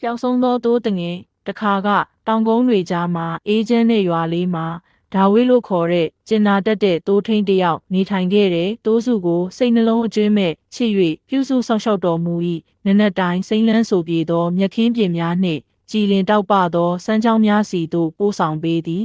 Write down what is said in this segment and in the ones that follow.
ပျောက်ဆုံးသောတိုးတငယ်တခါကတောင်ကုန်းတွေကြားမှာအေးချမ်းတဲ့ရွာလေးမှာဒါဝိလို့ခေါ်တဲ့ကျင်နာတတ်တဲ့တိုးထိန်တယောက်နေထိုင်ခဲ့တဲ့တိုးစုကိုစိတ်နှလုံးအကျွင်းမဲ့ချစ်၍ပြုစုဆောင်ရှောက်တော်မူ၏နက်နက်တိုင်းစိမ့်လန်းဆိုပြေသောမြက်ခင်းပြင်များနှင့်ကြည်လင်တောက်ပသောစမ်းချောင်းများစီသို့ပို့ဆောင်ပေးသည်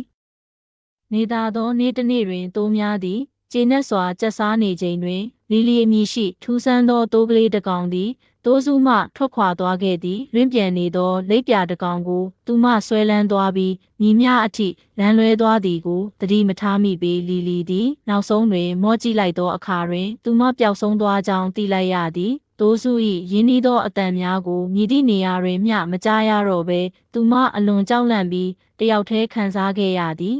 နေသာသောနေ့တစ်နေ့တွင်တိုးများသည်ကျေနပ်စွာကျက်စားနေချိန်တွင်လီလီအမည်ရှိထူးဆန်းသောတိုးကလေးတစ်ကောင်သည်တိုးစုမှထွက်ခွာသွားခဲ့သည်လွင့်ပြန်နေသောလိပ်ပြာတစ်ကောင်ကိုသူမဆွဲလန်းသွားပြီးမိမြအထိလမ်းလွဲသွားသည်ကိုသတိမထားမိပေလီလီသည်နောက်ဆုံးတွင်မော့ကြည့်လိုက်သောအခါတွင်သူမပျောက်ဆုံးသွားကြောင်းသိလိုက်ရသည်တိုးစု၏ရင်းနှီးသောအတန်များကိုမြည်သည့်နေရာတွင်မျှမကြားရတော့ဘဲသူမအလွန်ကြောက်လန့်ပြီးတယောက်တည်းခံစားခဲ့ရသည်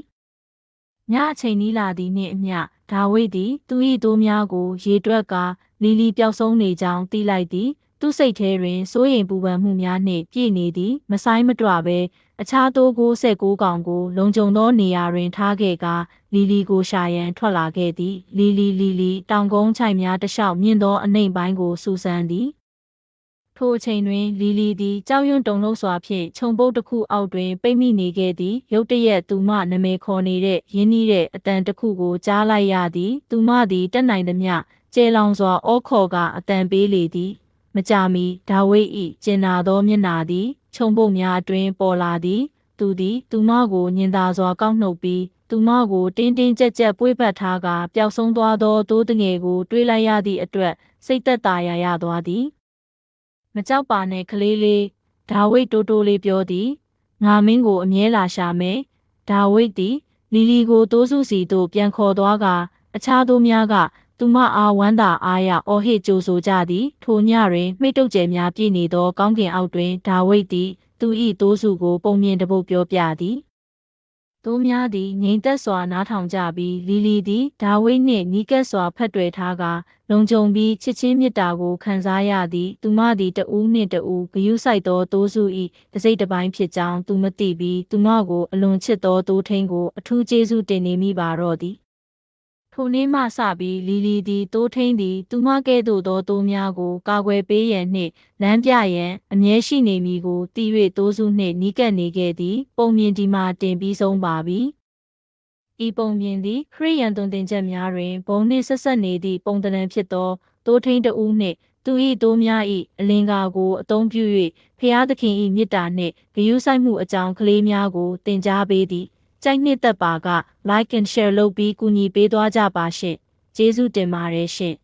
ညအချိန်နီးလာသည်နှင့်အမျှဒါဝိဒ်သည်သူ၏တိုးများကိုရေတွက်ကာလီလီပျောက်ဆုံးနေကြောင်းသိလိုက်သည်သူစိတ်ထဲတွင်စိုးရိမ်ပူပန်မှုများနှင့်ပြည့်နေသည်မဆိုင်မတွဘဲအခြားတိုး69ကောင်ကိုလုံခြုံသောနေရာတွင်ထားခဲ့ကာလီလီကိုရှာရန်ထွက်လာခဲ့သည်လီလီတောင်ကုန်းချိုင်များတစ်လျှောက်မြင့်သောအနှိမ်ပိုင်းကိုစူဆန်သည်ထိုအချိန်တွင်လီလီသည်ကြောက်ရွံ့တုန်လှုပ်စွာဖြင့်ခြုံပုတ်တစ်ခုအောက်တွင်ပိတ်မိနေခဲ့သည်ရုတ်တရက်သူမနာမည်ခေါ်နေတဲ့ရင်းနှီးတဲ့အတန်တစ်ခုကိုကြားလိုက်ရသည်သူမသည်တက်နိုင်သမျှကျဲလောင်စွာအော်ခေါ်ကအတန်ပေးလေသည်မကြာမီဒါဝိဒ်၏ကျင်နာသောမျက်နှာသည်ခြုံပုတ်များအတွင်းပေါ်လာသည်သူသည်သူမကိုညင်သာစွာကောက်နှုတ်ပြီးသူမကိုတင်းတင်းကြပ်ကြပ်ပွေ့ပတ်ထားကာပျောက်ဆုံးသွားသောတိုးတငယ်ကိုတွေးလိုက်ရသည့်အတွက်စိတ်သက်သာရာရသွားသည်မကြောက်ပါနဲ့ကလေးလေးဒါဝိဒ်တိုးလေးပြောသည်ငါမင်းကိုအမြဲလာရှာမယ်ဒါဝိဒ်သည်လီလီကိုတိုးစုစီသို့ပြန်ခေါ်သွားကာအခြားသူများကသူမအားဝမ်းသာအားရအော်ဟစ်ကြိုဆိုကြသည်ထိုညတွင်မိတ်တုပ်ကျဲများပြည့်နေသောကောင်းကင်အောက်တွင်ဒါဝိဒ်သည်သူ၏တိုးစုကိုပုံမြင်တပုတ်ပြောပြသည်တိုးများသည်ငြိမ်သက်စွာနားထောင်ကြပြီးလီလီသည်ဒါဝိဒ်နှင့်နီးကပ်စွာဖက်တွယ်ထားကာလုံခြုံပြီးချစ်ချင်းမေတ္တာကိုခံစားရသည်သူမသည်တဦးနှင့်တဦးဂရုစိုက်သောတိုးစု၏တစ်စိတ်တစ်ပိုင်းဖြစ်ကြောင်းသူမသိပြီးသူမကိုအလွန်ချစ်သောတိုးထိန်ကိုအထူးကျေးဇူးတင်နေမိပါတော့သည်ထိုနေ့မှစပြီးလီလီသည်တိုးထိန်သည်သူမကဲ့သို့သောတိုးများကိုကာကွယ်ပေးရန်နှင့်လမ်းပြရန်အမြဲရှိနေမည်ကိုသိ၍တိုးစုနှင့်နီးကပ်နေခဲ့သည်ပုံမြင်ဒီမှာတင်ပြီးဆုံးပါပြီဤပုံမြင်သည်ခရစ်ယာန်သွန်သင်ချက်များတွင်ဘုံနှင့်ဆက်ဆက်နေသည့်ပုံသဏ္ဍာန်ဖြစ်သောတိုးထိန်တဦးနှင့်သူ၏တိုးများ၏အလင်္ကာကိုအသုံးပြု၍ဖျားသခင်၏မေတ္တာနှင့်ဂရုစိုက်မှုအကြောင်းကလေးများကိုသင်ကြားပေးသည်ကြိုက်နှစ်သက်ပါက like and share လုပ်ပြီးကူညီပေးသွားကြပါရှင့်ကျေးဇူးတင်ပါတယ်ရှင့်